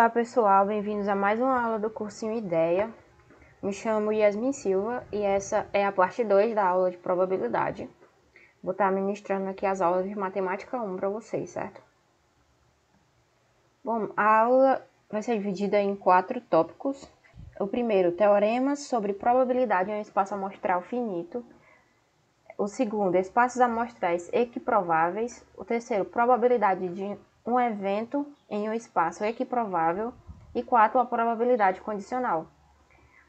Olá pessoal, bem-vindos a mais uma aula do cursinho Ideia. Me chamo Yasmin Silva e essa é a parte 2 da aula de probabilidade. Vou estar ministrando aqui as aulas de matemática 1 para vocês, certo? Bom, a aula vai ser dividida em 4 tópicos. O primeiro, teoremas sobre probabilidade em um espaço amostral finito. O segundo, espaços amostrais equiprováveis. O terceiro, probabilidade de um evento em um espaço equiprovável. E 4, a probabilidade condicional.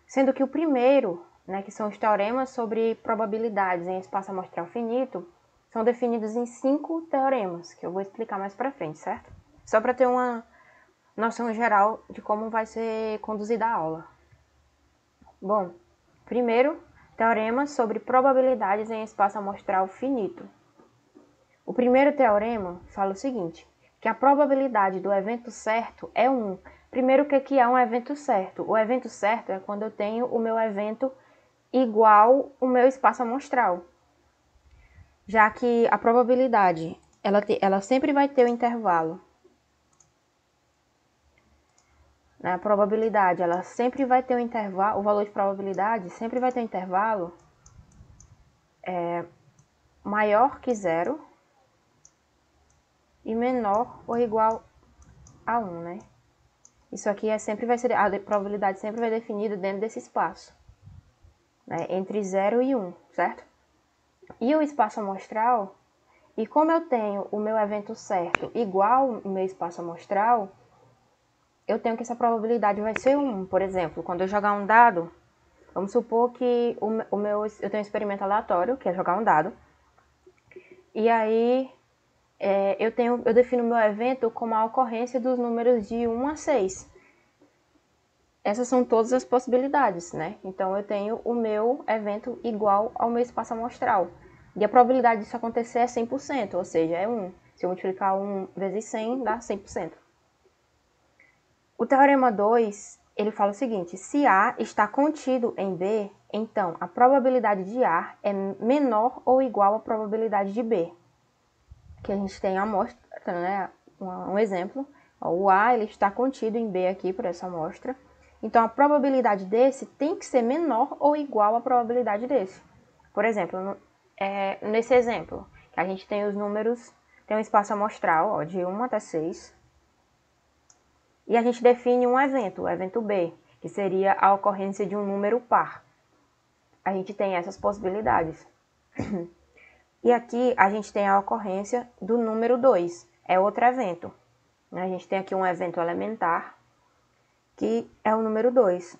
Sendo que o primeiro, que são os teoremas sobre probabilidades em espaço amostral finito, são definidos em 5 teoremas, que eu vou explicar mais para frente, certo? Só para ter uma noção geral de como vai ser conduzida a aula. Bom, primeiro, teoremas sobre probabilidades em espaço amostral finito. O primeiro teorema fala o seguinte, que a probabilidade do evento certo é 1. Primeiro, o que é um evento certo? O evento certo é quando eu tenho o meu evento igual ao meu espaço amostral. Já que a probabilidade, ela sempre vai ter o intervalo. A probabilidade, ela sempre vai ter um intervalo, o valor de probabilidade sempre vai ter um intervalo maior que 0 e menor ou igual a 1, né? Isso aqui sempre vai ser, a probabilidade sempre vai ser definida dentro desse espaço, né? Entre 0 e 1, certo? E o espaço amostral, e como eu tenho o meu evento certo igual ao meu espaço amostral, eu tenho que essa probabilidade vai ser 1. Por exemplo, quando eu jogar um dado, vamos supor que eu tenho um experimento aleatório, que é jogar um dado, e aí eu defino o meu evento como a ocorrência dos números de 1 a 6. Essas são todas as possibilidades, né? Então eu tenho o meu evento igual ao meu espaço amostral. E a probabilidade disso acontecer é 100%, ou seja, é 1. Se eu multiplicar 1 vezes 100, dá 100%. O teorema 2, ele fala o seguinte, se A está contido em B, então a probabilidade de A é menor ou igual à probabilidade de B. Que a gente tem a amostra, né? Um exemplo. O A ele está contido em B aqui por essa amostra. Então, a probabilidade desse tem que ser menor ou igual à probabilidade desse. Por exemplo, nesse exemplo, que a gente tem os números, tem um espaço amostral de 1 até 6. E a gente define um evento, o evento B, que seria a ocorrência de um número par. A gente tem essas possibilidades. E aqui a gente tem a ocorrência do número 2, é outro evento. A gente tem aqui um evento elementar, que é o número 2.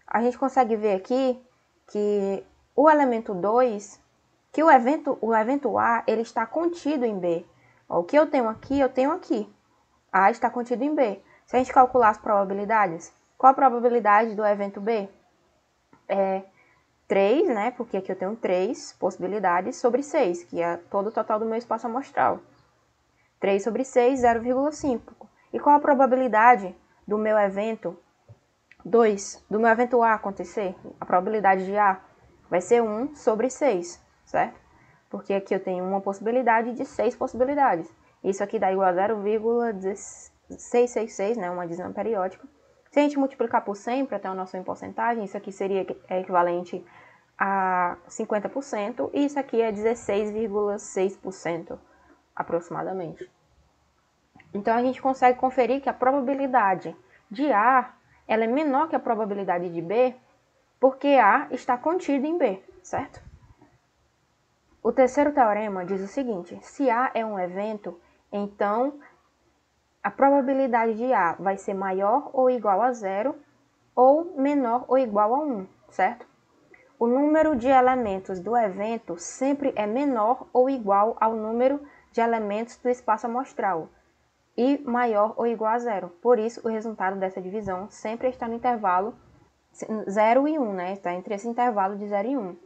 A gente consegue ver aqui que o elemento 2, que o evento A, ele está contido em B. O que eu tenho aqui. A está contido em B. Se a gente calcular as probabilidades, qual a probabilidade do evento B? É 3, né? Porque aqui eu tenho 3 possibilidades sobre 6, que é todo o total do meu espaço amostral. 3 sobre 6, 0,5. E qual a probabilidade do meu evento 2, do meu evento A acontecer? A probabilidade de A vai ser 1 sobre 6, certo? Porque aqui eu tenho uma possibilidade de 6 possibilidades. Isso aqui dá igual a 0,666, né? Uma dizima periódica. Se a gente multiplicar por 100 para ter uma noção em porcentagem, isso aqui seria equivalente a 50%, e isso aqui é 16,6% aproximadamente. Então, a gente consegue conferir que a probabilidade de A ela é menor que a probabilidade de B, porque A está contido em B, certo? O terceiro teorema diz o seguinte, se A é um evento, então a probabilidade de A vai ser maior ou igual a 0, ou menor ou igual a 1, certo? O número de elementos do evento sempre é menor ou igual ao número de elementos do espaço amostral, e maior ou igual a 0. Por isso, o resultado dessa divisão sempre está no intervalo 0 e 1, né? Está entre esse intervalo de 0 e 1.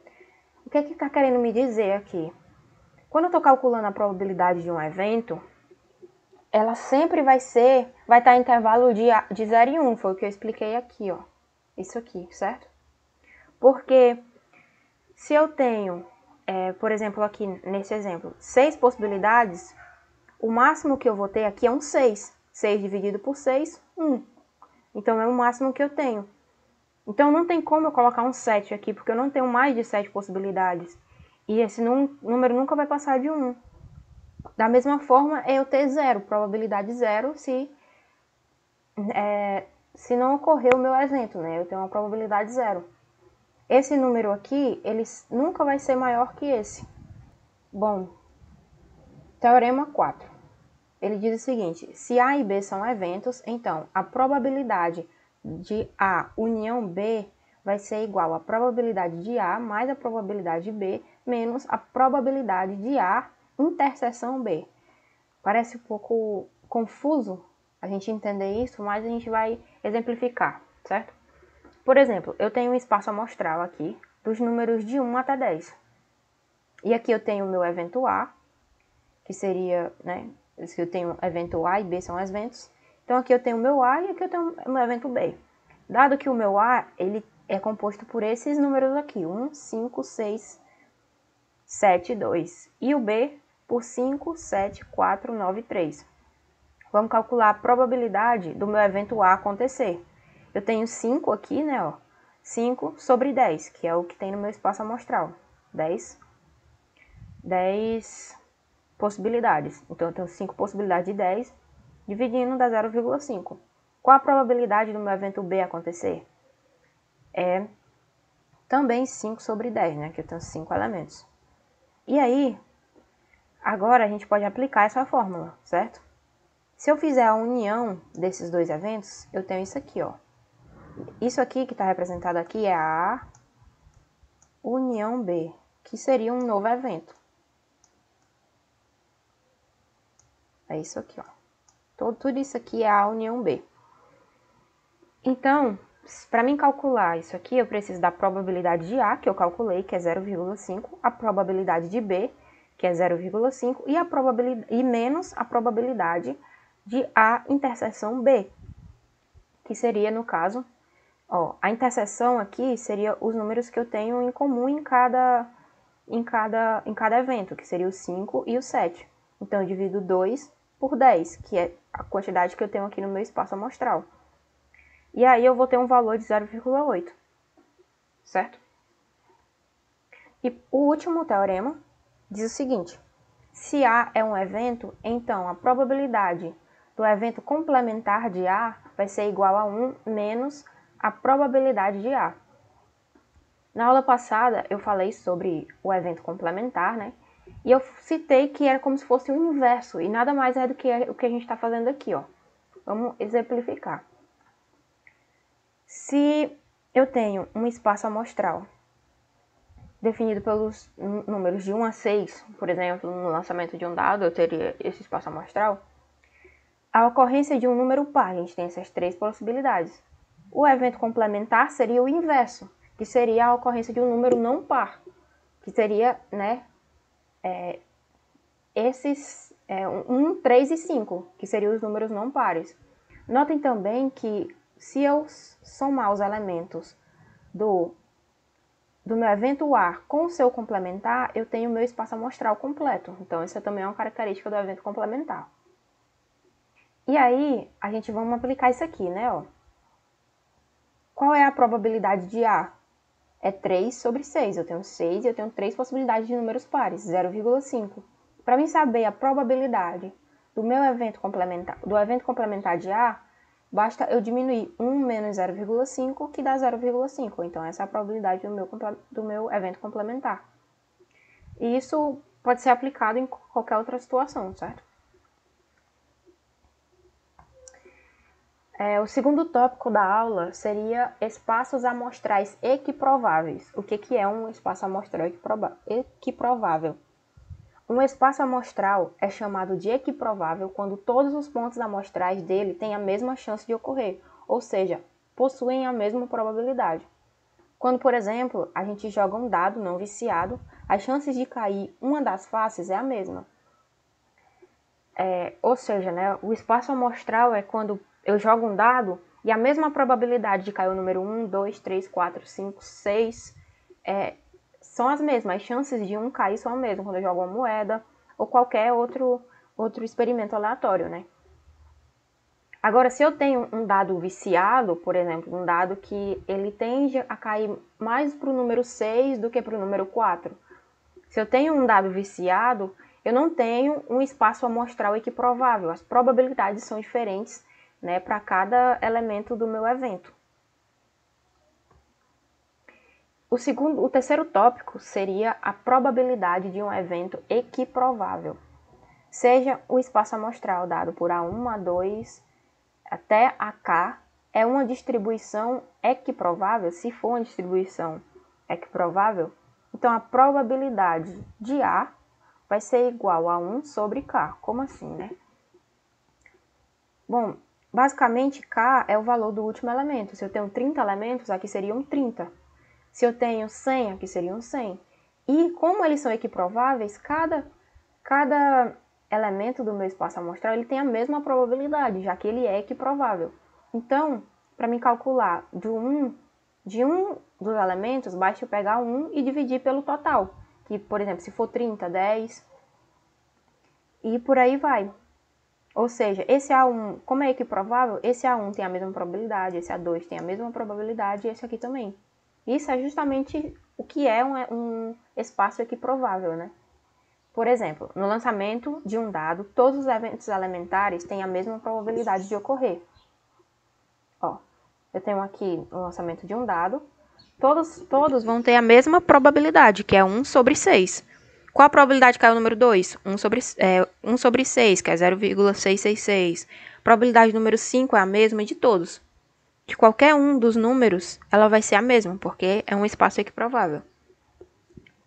O que é que está querendo me dizer aqui? Quando eu estou calculando a probabilidade de um evento, ela sempre vai estar em intervalo de 0 e 1, foi o que eu expliquei aqui, ó. Isso aqui, certo? Porque se eu tenho, por exemplo, aqui nesse exemplo, 6 possibilidades, o máximo que eu vou ter aqui é um 6, 6 dividido por 6, 1. Então, é o máximo que eu tenho. Então, não tem como eu colocar um 7 aqui, porque eu não tenho mais de 7 possibilidades. E esse número nunca vai passar de 1. Da mesma forma, é eu ter 0, probabilidade 0, se não ocorrer o meu evento, né? Eu tenho uma probabilidade 0. Esse número aqui, ele nunca vai ser maior que esse. Bom, teorema 4. Ele diz o seguinte: se A e B são eventos, então a probabilidade de A união B vai ser igual à probabilidade de A mais a probabilidade de B menos a probabilidade de A interseção B. Parece um pouco confuso a gente entender isso, mas a gente vai exemplificar, certo? Por exemplo, eu tenho um espaço amostral aqui dos números de 1 até 10. E aqui eu tenho o meu evento A, que seria, né, se eu tenho evento A e B são eventos. Então aqui eu tenho o meu A e aqui eu tenho o meu evento B. Dado que o meu A, ele é composto por esses números aqui, 1, 5, 6, 7, 2. E o B por 5, 7, 4, 9, 3. Vamos calcular a probabilidade do meu evento A acontecer. Eu tenho 5 aqui, né, ó. 5 sobre 10, que é o que tem no meu espaço amostral. 10 possibilidades. Então, eu tenho 5 possibilidades de 10, dividindo dá 0,5. Qual a probabilidade do meu evento B acontecer? É também 5 sobre 10, né, que eu tenho 5 elementos. E aí, agora a gente pode aplicar essa fórmula, certo? Se eu fizer a união desses dois eventos, eu tenho isso aqui, ó. Isso aqui que está representado aqui é a união B, que seria um novo evento. É isso aqui, ó. Tudo isso aqui é a união B. Então, para mim calcular isso aqui, eu preciso da probabilidade de A, que eu calculei, que é 0,5, a probabilidade de B, que é 0,5, e menos a probabilidade de A interseção B, que seria, no caso, ó, a interseção aqui seria os números que eu tenho em comum em cada evento, que seria o 5 e o 7. Então, eu divido 2 por 10, que é a quantidade que eu tenho aqui no meu espaço amostral. E aí, eu vou ter um valor de 0,8, certo? E o último teorema diz o seguinte: se A é um evento, então a probabilidade do evento complementar de A vai ser igual a 1 menos a probabilidade de A. Na aula passada, eu falei sobre o evento complementar, né? E eu citei que era como se fosse o inverso, e nada mais é do que o que a gente está fazendo aqui, ó. Vamos exemplificar. Se eu tenho um espaço amostral definido pelos números de 1 a 6, por exemplo, no lançamento de um dado, eu teria esse espaço amostral, a ocorrência de um número par, a gente tem essas 3 possibilidades. O evento complementar seria o inverso, que seria a ocorrência de um número não par, que seria, né, 1, 3 e 5, que seriam os números não pares. Notem também que se eu somar os elementos do meu evento A com o seu complementar, eu tenho o meu espaço amostral completo. Então, isso também é uma característica do evento complementar. E aí, a gente vamos aplicar isso aqui, né, ó. Qual é a probabilidade de A? É 3 sobre 6. Eu tenho 6 e eu tenho 3 possibilidades de números pares, 0,5. Para mim saber a probabilidade do meu evento complementar de A, basta eu diminuir 1 menos 0,5, que dá 0,5. Então, essa é a probabilidade do meu evento complementar. E isso pode ser aplicado em qualquer outra situação, certo? O segundo tópico da aula seria espaços amostrais equiprováveis. O que é um espaço amostral equiprovável? Um espaço amostral é chamado de equiprovável quando todos os pontos amostrais dele têm a mesma chance de ocorrer, ou seja, possuem a mesma probabilidade. Quando, por exemplo, a gente joga um dado não viciado, as chances de cair uma das faces é a mesma. Ou seja, né, o espaço amostral é quando eu jogo um dado e a mesma probabilidade de cair o número 1, 2, 3, 4, 5, 6 são as mesmas. As chances de um cair são as mesmas quando eu jogo uma moeda ou qualquer outro experimento aleatório, né? Agora, se eu tenho um dado viciado, por exemplo, um dado que ele tende a cair mais para o número 6 do que para o número 4. Se eu tenho um dado viciado, eu não tenho um espaço amostral equiprovável. As probabilidades são diferentes, né, para cada elemento do meu evento. O terceiro tópico seria a probabilidade de um evento equiprovável. Seja o espaço amostral dado por A1, A2, até AK, é uma distribuição equiprovável. Se for uma distribuição equiprovável, então a probabilidade de A vai ser igual a 1 sobre K. Como assim, né? Bom, basicamente K é o valor do último elemento. Se eu tenho 30 elementos, aqui seriam 30. Se eu tenho 100, aqui seriam 100. E como eles são equiprováveis, cada elemento do meu espaço amostral ele tem a mesma probabilidade, já que ele é equiprovável. Então, para me calcular de um dos elementos, basta eu pegar 1 e dividir pelo total. Que, por exemplo, se for 30, 10, e por aí vai. Ou seja, esse A1, como é equiprovável, esse A1 tem a mesma probabilidade, esse A2 tem a mesma probabilidade e esse aqui também. Isso é justamente o que é um espaço equiprovável, né? Por exemplo, no lançamento de um dado, todos os eventos elementares têm a mesma probabilidade de ocorrer. Ó, eu tenho aqui o lançamento de um dado, todos vão ter a mesma probabilidade, que é 1 sobre 6. Qual a probabilidade de cair o número 2? 1 sobre 6, que é 0,666. Probabilidade do número 5 é a mesma de todos. De qualquer um dos números, ela vai ser a mesma, porque é um espaço equiprovável.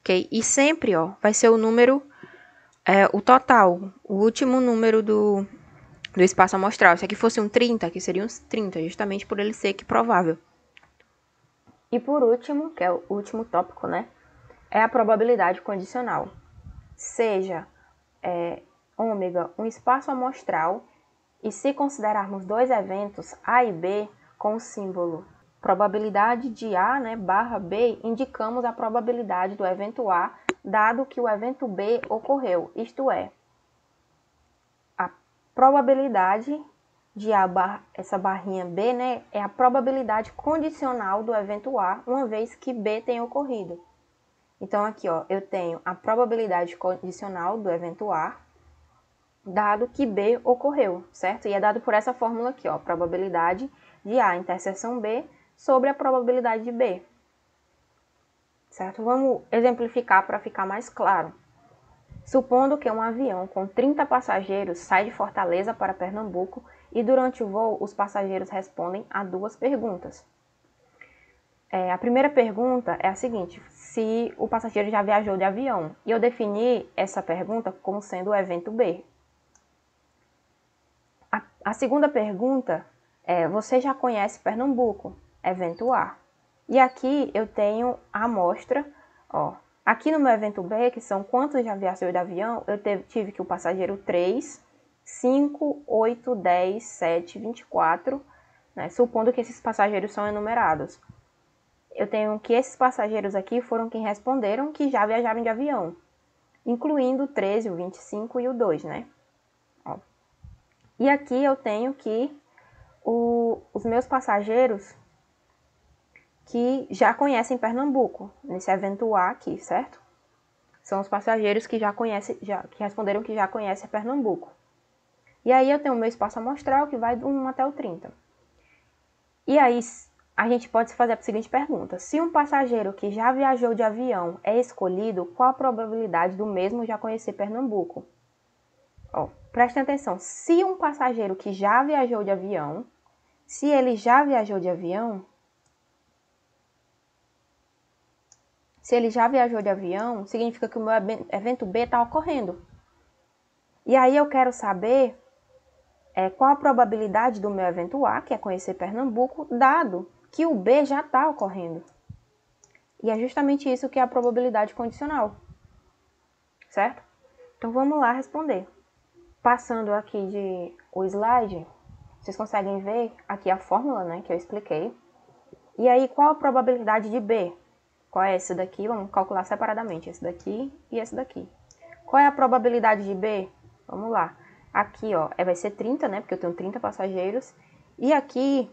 Ok? E sempre, ó, vai ser o número, o total, o último número do espaço amostral. Se aqui fosse um 30, aqui seria uns 30, justamente por ele ser equiprovável. E por último, que é o último tópico, né? É a probabilidade condicional. Seja ômega um espaço amostral, e se considerarmos dois eventos A e B com o símbolo probabilidade de A, né, barra B, indicamos a probabilidade do evento A, dado que o evento B ocorreu. Isto é, a probabilidade de A, essa barrinha B, né, é a probabilidade condicional do evento A, uma vez que B tenha ocorrido. Então, aqui, ó, eu tenho a probabilidade condicional do evento A, dado que B ocorreu, certo? E é dado por essa fórmula aqui, ó, probabilidade de A interseção B sobre a probabilidade de B, certo? Vamos exemplificar para ficar mais claro. Supondo que um avião com 30 passageiros sai de Fortaleza para Pernambuco e durante o voo os passageiros respondem a duas perguntas. A primeira pergunta é a seguinte: se o passageiro já viajou de avião, e eu defini essa pergunta como sendo o evento B. A segunda pergunta é: você já conhece Pernambuco? Evento A. E aqui eu tenho a amostra, ó. Aqui no meu evento B, que são quantos já viajou de avião, eu tive que o passageiro 3, 5, 8, 10, 7, 24, né, supondo que esses passageiros são enumerados. Eu tenho que esses passageiros aqui foram quem responderam que já viajaram de avião, incluindo o 13, o 25 e o 2, né? Ó. E aqui eu tenho que os meus passageiros que já conhecem Pernambuco, nesse evento A aqui, certo? São os passageiros que já conhecem, que responderam que já conhecem Pernambuco. E aí eu tenho o meu espaço amostral, que vai do 1 até o 30. E aí a gente pode fazer a seguinte pergunta: se um passageiro que já viajou de avião é escolhido, qual a probabilidade do mesmo já conhecer Pernambuco? Ó, prestem atenção, se um passageiro que já viajou de avião, se ele já viajou de avião, significa que o meu evento B está ocorrendo. E aí eu quero saber qual a probabilidade do meu evento A, que é conhecer Pernambuco, dado que o B já está ocorrendo. E é justamente isso que é a probabilidade condicional, certo? Então vamos lá responder. Passando aqui o slide, vocês conseguem ver aqui a fórmula, né, que eu expliquei. E aí, qual a probabilidade de B? Qual é esse daqui? Vamos calcular separadamente, esse daqui e esse daqui. Qual é a probabilidade de B? Vamos lá. Aqui, ó, vai ser 30, né? Porque eu tenho 30 passageiros. E aqui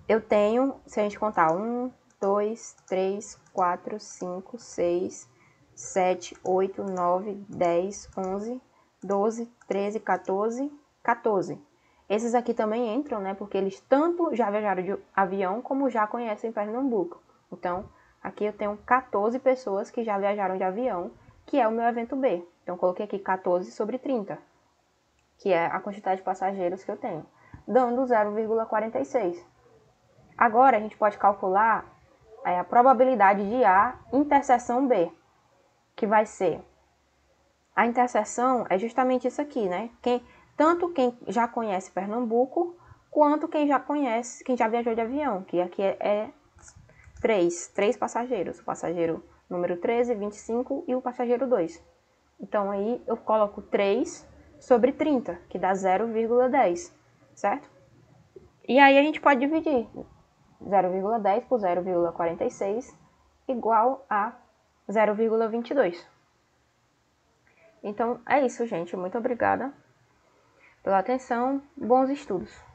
eu tenho, se a gente contar, 1, 2, 3, 4, 5, 6, 7, 8, 9, 10, 11, 12, 13, 14, 14. Esses aqui também entram, né? Porque eles tanto já viajaram de avião como já conhecem Pernambuco. Então, aqui eu tenho 14 pessoas que já viajaram de avião, que é o meu evento B. Então, coloquei aqui 14 sobre 30, que é a quantidade de passageiros que eu tenho, dando 0,46. Agora, a gente pode calcular a probabilidade de A interseção B, que vai ser... A interseção é justamente isso aqui, né? Tanto quem já conhece Pernambuco, quanto quem já conhece, quem já viajou de avião, que aqui é 3 passageiros. O passageiro número 13, 25 e o passageiro 2. Então, aí eu coloco 3 sobre 30, que dá 0,10, certo? E aí a gente pode dividir 0,10 por 0,46 igual a 0,22. Então, é isso, gente. Muito obrigada pela atenção. Bons estudos!